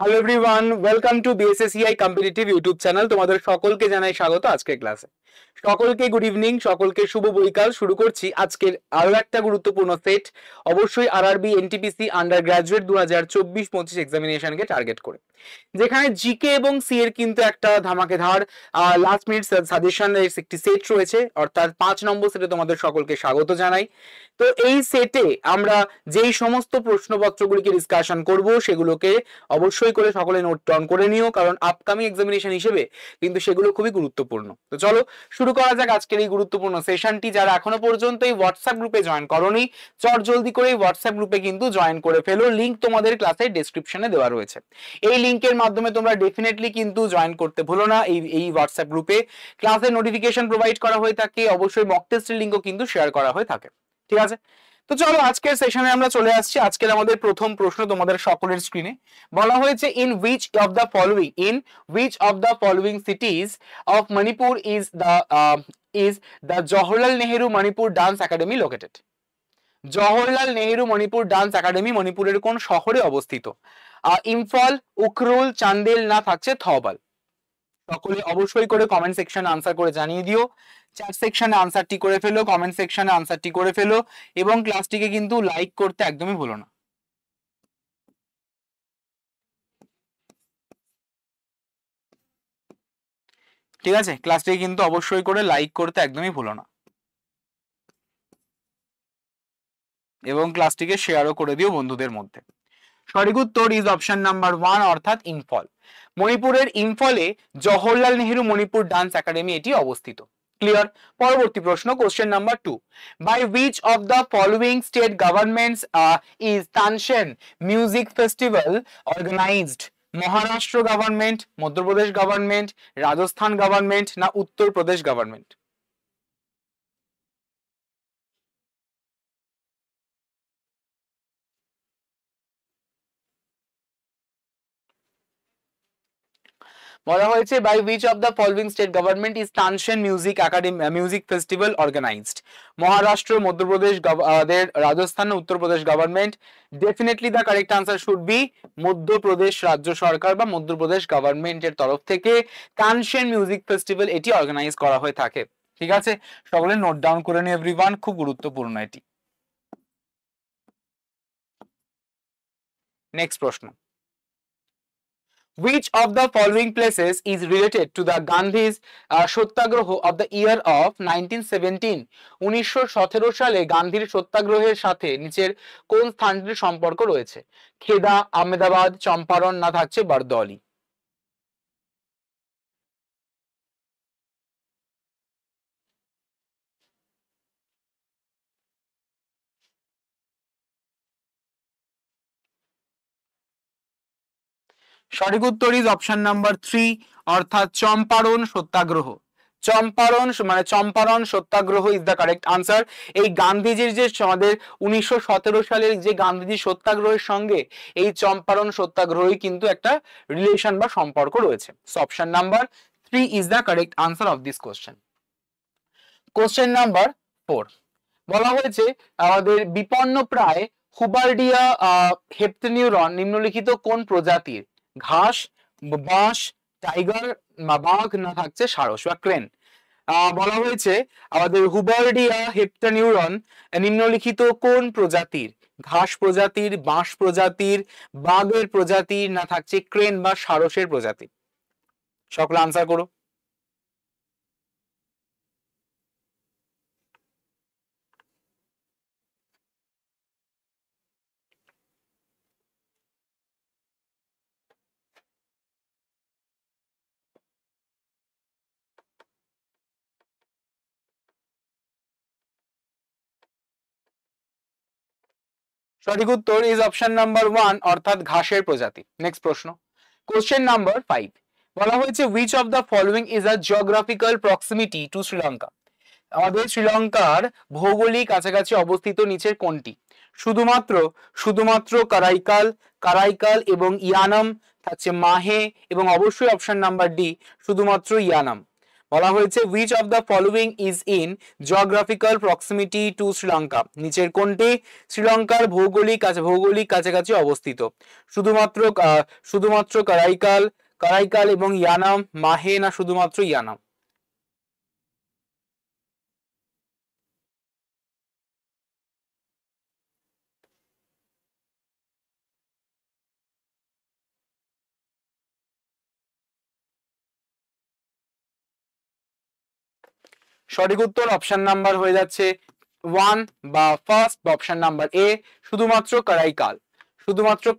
Hello everyone, welcome to BSACI competitive YouTube channel. তোমাদের সকলকে জানাই স্বাগত আজকের ক্লাসে। সকলকে গুড ইভিনিং, সকলকে শুভ বৈকাল। শুরু করছি আজকের আরো একটা গুরুত্বপূর্ণ সেট, অবশ্যই আরআরবি এনটিপিসি আন্ডার গ্রাজুয়েট 2024-25 এক্সামিনেশনকে টার্গেট করে, যেখানে জিকে এবং সি এর কিন্তু একটা ধামাকেধার লাস্ট মিনিট সাজেশনের একটি সেট রয়েছে, অর্থাৎ 5 নম্বর সেটে তোমাদের সকলকে স্বাগত জানাই। তো এই সেটে আমরা যেই সমস্ত প্রশ্নপত্রগুলিকে ডিসকাশন করব সেগুলোকে অবশ্যই করে সকলে নোট ডাউন করে নিও, কারণ আপকামিং এক্সামিনেশন হিসেবে কিন্তু সেগুলো খুবই গুরুত্বপূর্ণ। তো চলো শুরু করা যাক আজকের এই গুরুত্বপূর্ণ সেশনটি। যারা এখনো পর্যন্ত এই হোয়াটসঅ্যাপ গ্রুপে জয়েন করোনি, চট জলদি করে এই হোয়াটসঅ্যাপ গ্রুপে কিন্তু জয়েন করে ফেলো। লিংক তোমাদের ক্লাসের ডেসক্রিপশনে দেওয়া রয়েছে। এই লিংকের মাধ্যমে তোমরা ডেফিনেটলি কিন্তু জয়েন করতে ভুলো না এই হোয়াটসঅ্যাপ গ্রুপে। ক্লাসের নোটিফিকেশন প্রোভাইড করা হয়ে থাকে, অবশ্যই মক টেস্টের লিংকও কিন্তু শেয়ার করা হয়ে থাকে। ঠিক আছে, তো চলো আজকের সেশনে আমরা চলে আসছি। আজকের আমাদের প্রথম প্রশ্ন তোমাদের সকলের স্ক্রিনে বলা হয়েছে, in which of the following সিটিজ of Manipur is the Jawaharlal Nehru Manipur Dance academy located. Jawaharlal Nehru Manipur Dance academy মণিপুরের কোন শহরে অবস্থিত? ইম্ফল, উখরুল, চান্দেল না থাকছে থৌবাল। সকলে অবশ্যই করে কমেন্ট সেকশনে আনসার করে জানিয়ে দিও। চ্যাট সেকশনে আনসারটি করে ফেলো, কমেন্ট সেকশনে আনসারটি করে ফেলো এবং ক্লাসটিকে কিন্তু লাইক করতে একদমই ভুলো না। ঠিক আছে, ক্লাসটিকে কিন্তু অবশ্যই করে লাইক করতে একদমই ভুলো না এবং ক্লাসটিকে শেয়ারও করে দিও বন্ধুদের মধ্যে। সঠিক উত্তর ইজ অপশন নাম্বার 1, অর্থাৎ ইম্ফল। মণিপুরের ইম্ফলে জওহরলাল নেহেরু মণিপুর ডান্স একাডেমি এটি অবস্থিত। ক্লিয়ার। পরবর্তী প্রশ্ন, question number 2, by which of the following state governments is Tansen music festival organized? Maharashtra government, Madhya Pradesh government, Rajasthan government না উত্তরপ্রদেশ গভর্নমেন্ট? বলা হয়েছে by which of the following state government is Tansen music festival organized? Maharashtra, Madhya Pradesh, Rajasthan, Uttar Pradesh government. Definitely the correct answer should be Madhya Pradesh রাজ্য সরকার বা মধ্যপ্রদেশ গভর্নমেন্টের তরফ থেকে Tansen music festival এটি অর্গানাইজ করা হয়ে থাকে। ঠিক আছে, সকলে নোট ডাউন করে নিও এভরিওয়ান, খুব গুরুত্বপূর্ণ এটি। নেক্সট প্রশ্ন, which of the following places is related to the Gandhi's satyagraha of the year of 1917? 1917 সালে গান্ধীর সত্যাগ্রহের সাথে নিচের কোন স্থানটির সম্পর্ক রয়েছে? খেদা, আহমেদাবাদ, চম্পারণ না থাকছে বারদৌলি? সঠিক উত্তর ইজ অপশন নাম্বার 3, অর্থাৎ চম্পারণ সত্যাগ্রহ। চম্পারণ সত্যাগ্রহ ইজ দ্য কারেক্ট আনসার। এই গান্ধীজির যে আমাদের 1917 সালের যে গান্ধীজির সত্যাগ্রহের সঙ্গে এই চম্পারণ সত্যাগ্রহই কিন্তু একটা রিলেশন বা সম্পর্ক রয়েছে। Option number 3 is the correct answer of this question. Question number 4, বলা হয়েছে আমাদের বিপন্নপ্রায় হুবার্ডিয়া হেপ্টেনিউরন নিম্নলিখিত কোন প্রজাতির? ঘাস, বাঁশ, টাইগার, বাঘ না থাকছে সারস বা ক্রেন? বলা হয়েছে আমাদের হুবার্ডিয়া হেপ্টেনিউরন নিম্নলিখিত কোন প্রজাতির? ঘাস প্রজাতির, বাঁশ প্রজাতির, বাঘের প্রজাতির না থাকছে ক্রেন বা সারসের প্রজাতি? সকলে আনসার করো। সঠিক উত্তর ইজ অপশন নাম্বার 1, অর্থাৎ ঘাসের প্রজাতি। নেক্সট প্রশ্ন, কোশ্চেন নাম্বার 5, বলা হয়েছে which of the following is a geographical proximity to Sri Lanka? আমাদের শ্রীলঙ্কার ভৌগোলিক কাছাকাছি অবস্থিত নিচের কোনটি? শুধুমাত্র কারাইকাল এবং ইয়ানাম থাকছে মাহে, এবং অবশ্যই অপশন নাম্বার ডি শুধুমাত্র ইয়ানাম। বলা হয়েছে which of the following is in geographical proximity to Sri Lanka, নিচের কোনটি শ্রীলঙ্কার ভৌগোলিক কাছাকাছি অবস্থিত? শুধুমাত্র শুধুমাত্র কারাইকাল এবং ইয়ানাম, মাহে, না শুধুমাত্র ইয়ানাম? সঠিক উত্তর অপশন নাম্বার হয়ে যাচ্ছে 1 বা ফার্স্ট, বা অপশন নাম্বার এ, শুধুমাত্র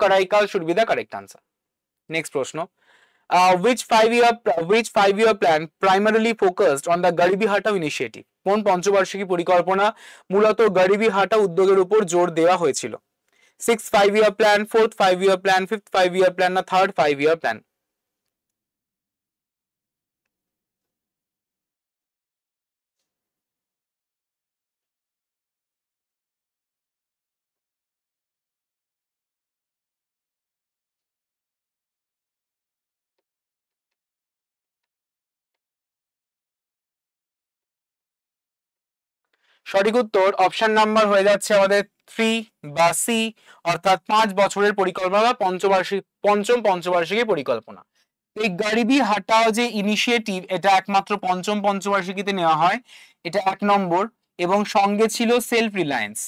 Karaikal should be the correct answer. Next প্রশ্ন, which 5-year plan primarily focused on the Garibi Hatao initiative? কোন পঞ্চবার্ষিকী পরিকল্পনা মূলত গরিবি হাটাও উদ্যোগের উপর জোর দেওয়া হয়েছিল? 6 5-year plan, 4th 5-year plan, 5th 5-year plan, না থার্ড 5-year plan? সঠিক উত্তর অপশন নাম্বার হয়ে যাচ্ছে আমাদের 3 বা সি, অর্থাৎ 5 বছরের পরিকল্পনা বা পঞ্চম পঞ্চবার্ষিকী পরিকল্পনা। এই গরিবি হাটাও যে ইনিশিয়েটিভ, এটা একমাত্র পঞ্চম পঞ্চবার্ষিকীতে নেওয়া হয়, এটা 1 নম্বর, এবং সঙ্গে ছিল সেলফ রিলায়েন্স।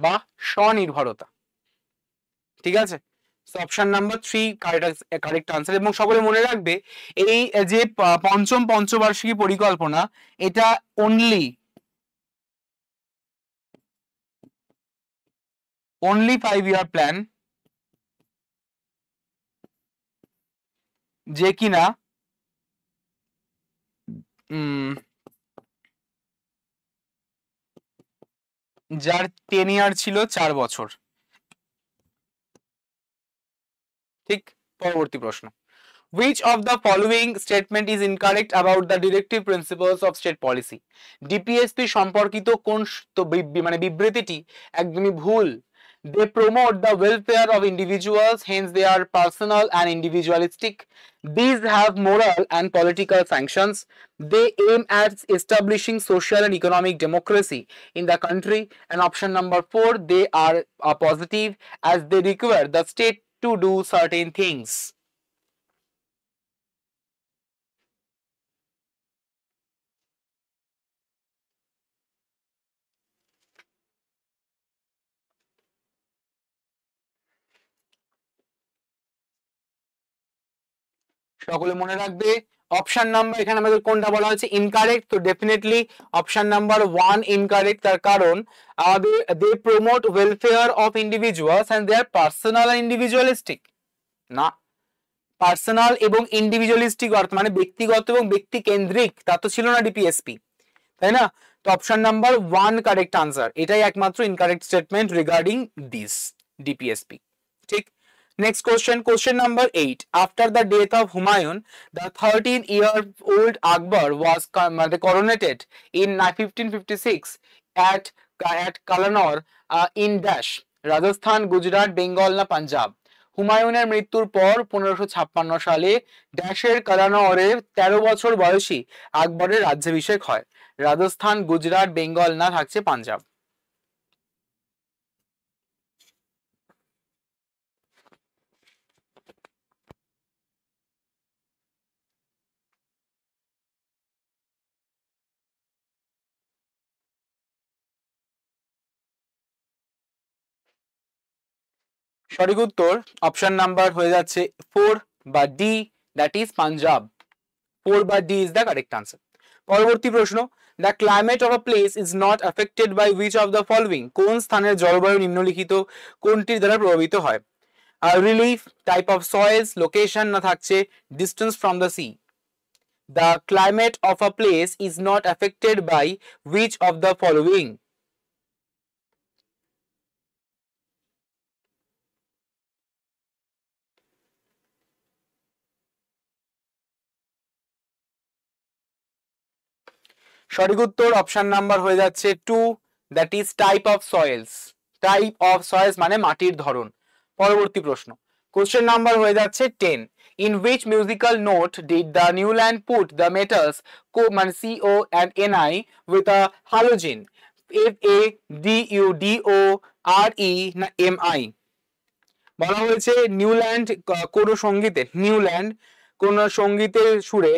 বা স্বনির্ভরতা। ঠিক আছে, অপশন নাম্বার 3 কারেক্ট আনসার। এবং সকলে মনে রাখবে, এই যে পঞ্চম পঞ্চবার্ষিকী পরিকল্পনা, এটা অনলি 5-year প্ল্যান, যে কিনা যার টেনিয়ার ছিল 4 বছর। ঠিক, পরবর্তী প্রশ্ন, which of the following statement is incorrect about the directive principles of state policy? DPSP সম্পর্কিত কোন মানে বিবৃতিটি একদমই ভুল? They promote the welfare of individuals, hence they are personal and individualistic. These have moral and political sanctions. They aim at establishing social and economic democracy in the country. And option number 4, they are positive, as they require the state to do certain things. সকলে মনে রাখবে, option number এখানে আমাদের কোনটা বলা হয়েছে incorrect, তো definitely option number 1 incorrect. তার কারণ আমাদের they promote welfare of individuals and they are personal and individualistic, না, পার্সোনাল এবং ইন্ডিভিজুয়ালিস্টিক অর্থ মানে ব্যক্তিগত এবং ব্যক্তি কেন্দ্রিক, তা তো ছিল না ডিপিএসপি, তাই না? তো অপশন নাম্বার 1 কারেক্ট আনসার, এটাই একমাত্র incorrect statement regarding this DPSP. ঠিক, next question number 8, after the death of Humayun, the 13-year-old Akbar was coronated in 1556 at Kalanor in dash, Rajasthan, Gujarat, Bengal, না পাঞ্জাব? হুমায়ুনের মৃত্যুর পর 1556 সালে ড্যাশের কালানরে 13 বছর বয়সী আকবরের রাজ্যাভিষেক হয়। রাজস্থান, গুজরাট, বেঙ্গল, না থাকছে পাঞ্জাব? সঠিক উত্তর অপশন নাম্বার হয়ে যাচ্ছে 4 বা ডি, দ্যাট ইজ পাঞ্জাব। 4 বা D is the correct answer. পরবর্তী প্রশ্ন, the climate of a place is not affected by which of the following? কোন স্থানের জলবায়ু নিম্নলিখিত কোনটির দ্বারা প্রভাবিত হয়? Relief, type of soils, location, না থাকছে distance from the sea? The climate of a place is not affected by which of the following? সঠিক উত্তর অপশন নাম্বার হয়ে যাচ্ছে 2, that is type of soils. Type of soil's মানে মাটির ধরন। পরবর্তী প্রশ্ন, কোশ্চেন নাম্বার হয়ে যাচ্ছে 10, in which musical note did the Newland put the metals মানে CO and Ni with a halogen, FADUDO না MI? বলা হয়েছে নিউল্যান্ড কোন সঙ্গীতের, নিউল্যান্ড কোন সঙ্গীতের সুরে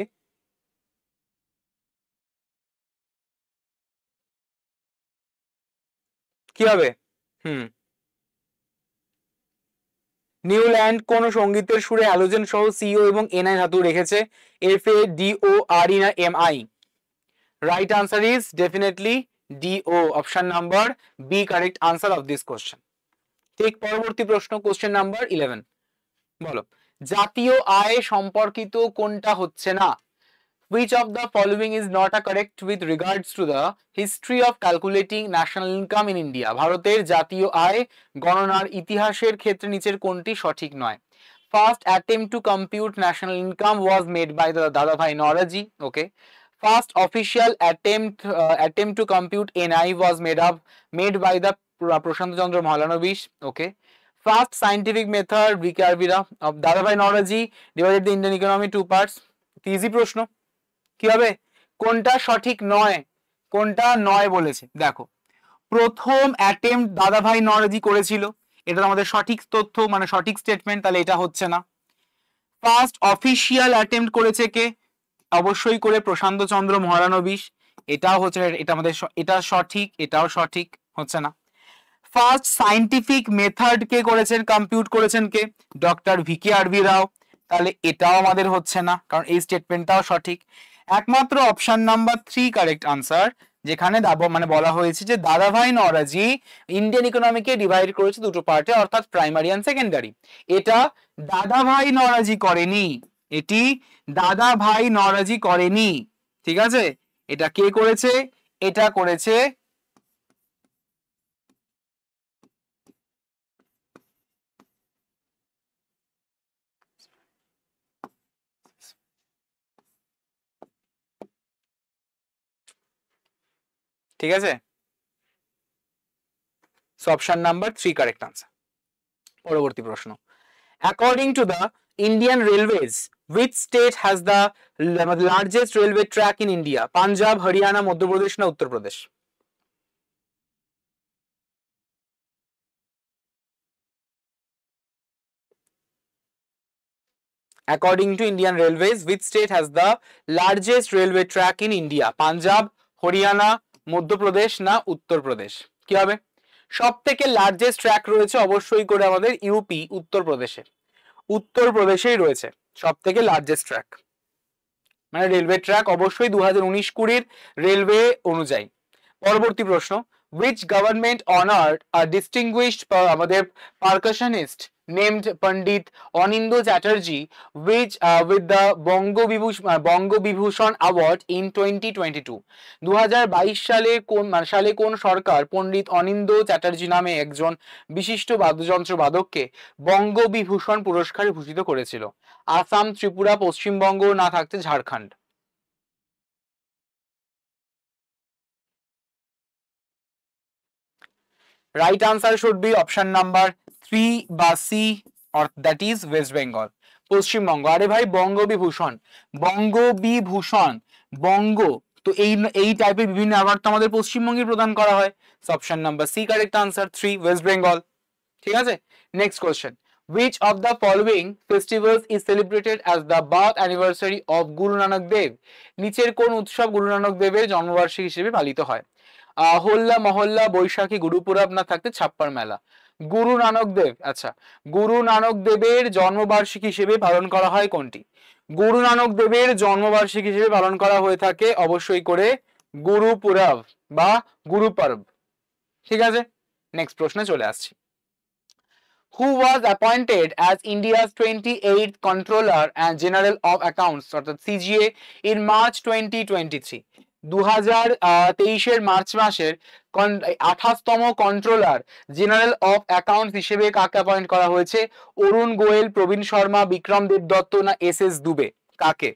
কি হবে? নিউল্যান্ড কোন সঙ্গীতের সুরে হ্যালোজেন সহ সিও এবং এনআই ধাতু রেখেছে, FADORE না MI? Right answer is definitely DO, option number B correct answer of this question. ঠিক পরবর্তী প্রশ্ন, কোশ্চেন নাম্বার 11, বলো জাতীয় আয় সম্পর্কিত কোনটা হচ্ছে না? Which of the following is not a correct with regards to the history of calculating national income in India? ভারতের জাতীয় আয় গণনার ইতিহাসের ক্ষেত্রে নিচের কোনটি সঠিক নয়? First attempt to compute national income was made by the Dadabhai Naoroji. Okay. First official attempt to compute NI was made by the Prashant Chandra Mahalanobis. Okay. First scientific method of Dadabhai Naoroji divided the Indian economy two parts. Easy প্রশ্ন, কি হবে? কোনটা সঠিক নয়, কোনটা নয় বলেছে দেখো। প্রথম অ্যাটেম্প্ট দাদাভাই নওরোজি করেছিল, এটা আমাদের সঠিক তথ্য মানে সঠিক স্টেটমেন্ট, তাহলে এটা হচ্ছে না। ফার্স্ট অফিসিয়াল অ্যাটেম্প্ট করেছে কে? অবশ্যই করে প্রশান্ত চন্দ্র মহালানবিশ, এটাও হচ্ছে, এটা আমাদের এটা সঠিক, এটাও সঠিক, হচ্ছে না। ফার্স্ট সায়েন্টিফিক মেথড কে করেছেন, কম্পিউট করেছেন কে? ডক্টর ভিকে আরভি রাও, তাহলে এটাও আমাদের হচ্ছে না, কারণ এই স্টেটমেন্টটাও সঠিক। একমাত্র অপশন নাম্বার 3 কারেক্ট আনসার, যেখানে মানে বলা হয়েছে যে দাদাভাই নওরোজি ইন্ডিয়ান ইকোনমিকে ডিভাইড করেছে দুটো পার্টে, অর্থাৎ প্রাইমারি এন্ড সেকেন্ডারি। এটা দাদাভাই নওরোজি করেনি, এটি দাদাভাই নওরোজি করেনি, ঠিক আছে? এটা কে করেছে? এটা করেছে ঠিক আছে, অপশন নাম্বার 3 কারেক্ট আনসার। পরবর্তী প্রশ্ন, according to the Indian railways which state has the largest railway track in India? Punjab, Haryana, Madhya Pradesh না Uttar Pradesh? According to Indian Railways, which state has the largest railway track in India? Punjab, Haryana, Madhya Pradesh না উত্তরপ্রদেশ? কি হবে? সব থেকে largest track রয়েছে অবশ্যই করে আমাদের ইউপি, উত্তরপ্রদেশে, উত্তরপ্রদেশেই রয়েছে সব থেকে লার্জেস্ট ট্র্যাক, মানে রেলওয়ে ট্র্যাক অবশ্যই 2019-20 রেলওয়ে অনুযায়ী। পরবর্তী প্রশ্ন, which government honored a distinguished আমাদের percussionist named Pandit Anindo Chatterjee with the Bongo Vibhushan Award in 2022? 2022 সালে কোন সরকার পণ্ডিত অনিন্দ চ্যাটার্জি নামে একজন বিশিষ্ট বাদ্যযন্ত্র বাদককে বঙ্গবিভূষণ পুরস্কারে ভূষিত করেছিল? আসাম, ত্রিপুরা, পশ্চিমবঙ্গ না থাকতে Jharkhand? Right answer should be option number 3 বা C, or that is West Bengal, Paschimbanga. আরে ভাই বঙ্গবিভূষণ, বঙ্গবিভূষণ, বঙ্গ, তো এই টাইপের বিভিন্ন অ্যাওয়ার্ড তো আমাদের পশ্চিমবঙ্গে প্রদান করা হয়, option number C correct answer 3 West Bengal, ঠিক আছে। Next question, which of the following festivals is celebrated as the birth anniversary of Guru Nanak Dev? নিচের কোন উৎসব গুরু নানক দেবের জন্মবার্ষিকী হিসেবে পালিত হয়? হোল্লা মহল্লা, বৈশাখী, গুরুপুরব না থাকতে ছাপ্পার মেলা? গুরু নানক দেব, আচ্ছা, গুরু নানক দেবের জন্মবার্ষিকী হিসেবে পালন করা হয় কোনটি? গুরু নানক দেবের জন্মবার্ষিকী হিসেবে পালন করা হয়ে থাকে অবশ্যই করে গুরুপুরব বা গুরুপর্ব, ঠিক আছে। নেক্সট প্রশ্নে চলে আসছি, who was appointed as India's 28th Controller and General of Accounts অর্থাৎ CGA in March 2023? 2023 মার্চ মাসের 28তম কন্ট্রোলার জেনারেল অফ অ্যাকাউন্টস হিসেবে কাকে অ্যাপয়েন্ট করা হয়েছে? অরুণ গোয়েল, প্রবীণ শর্মা, বিক্রম দেবদত্ত না SS দুবে? কাকে?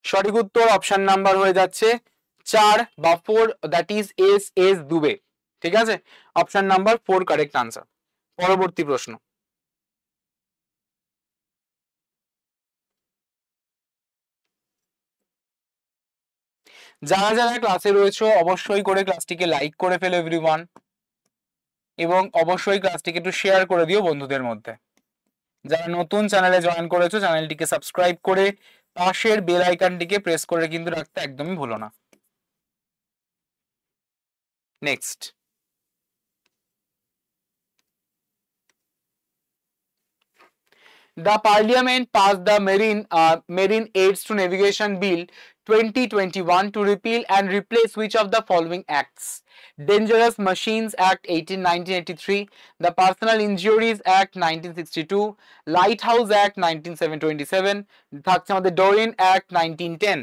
সঠিক উত্তর অপশন নাম্বার হয়ে যাচ্ছে 4 বা 4, দ্যাট ইজ এস দুবে। ঠিক আছে, অপশন নাম্বার 4 কারেক্ট আনসার। পরবর্তী প্রশ্ন। যারা যারা ক্লাসে রয়েছে অবশ্যই করে ক্লাসটিকে লাইক করে ফেলো এভরিওয়ান, এবং অবশ্যই ক্লাসটিকে একটু শেয়ার করে দিও বন্ধুদের মধ্যে। যারা নতুন চ্যানেলে জয়েন করেছো চ্যানেলটিকে সাবস্ক্রাইব করে পাশের বেল আইকনটিকে প্রেস করে কিন্তু রাখতে একদমই ভুলো না। Next, the Parliament passed the Marine Aids to Navigation Bill 2021 to repeal and replace which of the following acts? Dangerous Machines Act 1983, the Personal Injuries Act 1962, Lighthouse Act 1927, the Doreen Act 1910.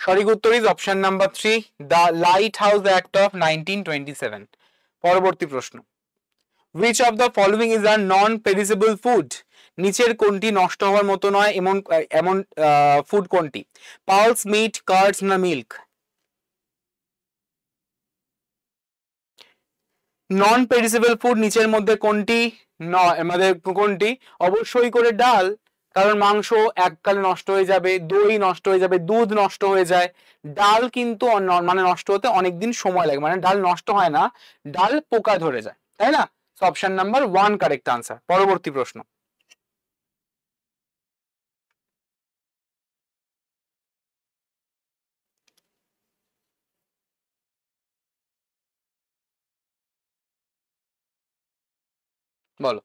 সঠিক উত্তর is option number 3, the light house act of 1927। পরবর্তী প্রশ্ন। Which of the following is a non-perishable food? নিচের কোনটি নষ্ট হওয়ার মতো নয় এমন এমন ফুড কোনটি? পালস, মিট, কার্ডস না মিল্ক? নন পেরিসেবল ফুড নিচের মধ্যে কোনটি আমাদের কোনটি? অবশ্যই করে ডাল, কারণ মাংস এককালে নষ্ট হয়ে যাবে, দই নষ্ট হয়ে যাবে, দুধ নষ্ট হয়ে যায়। ডাল কিন্তু মানে নষ্ট হতে অনেকদিন সময় লাগে, মানে ডাল নষ্ট হয় না, ডাল পোকা ধরে যায়, তাই না? Option number 1 correct answer. পরবর্তী প্রশ্ন। বলো,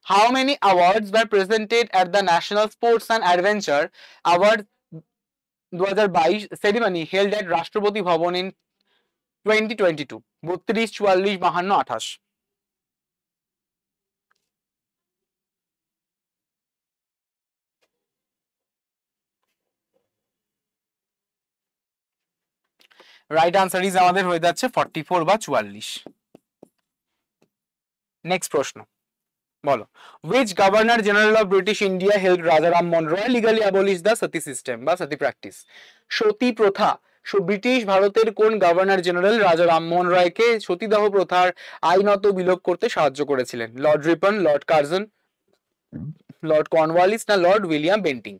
how many awards were presented at the National Sports and Adventure Award 2022 ceremony held at রাষ্ট্রপতি ভবন in 2022? 32, 44, 52, 28? রাইট আনসার ইজ আমাদের হয়ে যাচ্ছে 44 বা 44। নেক্সট প্রশ্ন। বলো, which governor general of British India helped Raja Ram Mohan Roy legally abolish the sati system বা sati practice? সতী প্রথা। ব্রিটিশ ভারতের কোন গভর্নর জেনারেল রাজা রামমোহন রায়কে সতীদাহ প্রথার আইনত বিলোপ করতে সাহায্য করেছিলেন? Lord Ripon, Lord Curzon, Lord Cornwallis না লর্ড উইলিয়াম বেন্টিং?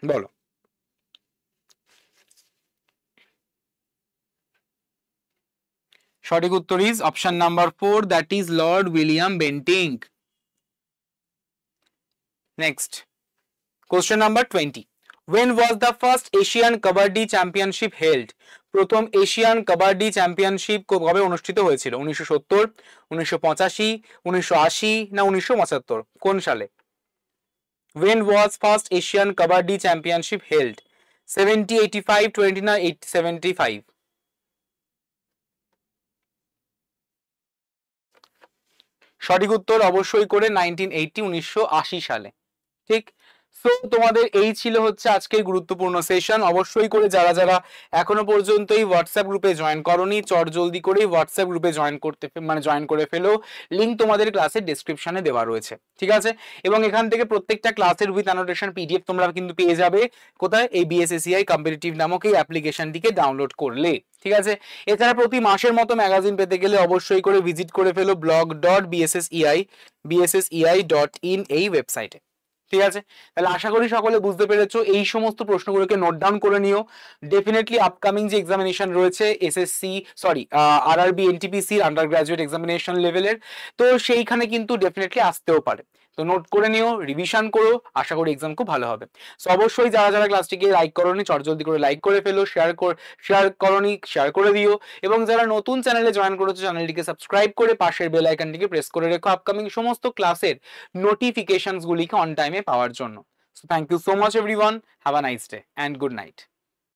বলো, সঠিক উত্তর is option number 4, that is Lord William Bentinck. Next, question number 20, when was the first Asian Kabaddi Championship held? প্রথম এশিয়ান কাবাডি চ্যাম্পিয়নশিপ কবে অনুষ্ঠিত হয়েছিল? 1970, 1985, 1980 না 1975? কোন সালে? when was first Asian Kabaddi Championship held? 70, 85, 20 না 75? সঠিক উত্তর অবশ্যই করে 1980, 1980 সালে। ঠিক। সো তোমাদের এই ছিল হচ্ছে আজকের গুরুত্বপূর্ণ সেশন। অবশ্যই করে যারা যারা এখনো পর্যন্ত এই হোয়াটসঅ্যাপ গ্রুপে জয়েন করোনি, জলদি করে হোয়াটসঅ্যাপ গ্রুপে জয়েন করে ফেলো। লিংক তোমাদের ক্লাসের ডেসক্রিপশনে দেওয়া রয়েছে, ঠিক আছে? এবং এখান থেকে প্রত্যেকটা ক্লাসের উইথ অ্যানোটেশন পিডিএফ তোমরা কিন্তু পেয়ে যাবে কোথায়? এই বিএসএসিআই কম্পিটিটিভ নামক এই অ্যাপ্লিকেশনটিকে ডাউনলোড করলে, ঠিক আছে? এছাড়া প্রতি মাসের মতো ম্যাগাজিন পেতে গেলে অবশ্যই করে ভিজিট করে ফেলো blog.bssei.in এই ওয়েবসাইটে। ঠিক আছে, তাহলে আশা করি সকলে বুঝতে পেরেছো। এই সমস্ত প্রশ্নগুলোকে নোট ডাউন করে নিও। ডেফিনেটলি আপকামিং যে এক্সামিনেশন রয়েছে SSC RRB NTPC under graduate examination লেভেলের, তো সেইখানে কিন্তু ডেফিনেটলি আসতেও পারে। তো নোট করে নিও, রিভিশন করো, আশা করি এক্সাম খুব ভালো হবে। সো অবশ্যই যারা যারা ক্লাসটিকে লাইক করোনি চটজলদি করে লাইক করে ফেলো, শেয়ার করে দিও, এবং যারা নতুন চ্যানেলে জয়েন করেছো চ্যানেলটিকে সাবস্ক্রাইব করে পাশের বেল আইকনটিকে প্রেস করে রেখো আপকামিং সমস্ত ক্লাসের নোটিফিকেশনস গুলিকে অন টাইমে পাওয়ার জন্য। So thank you so much everyone, have a nice day and good night.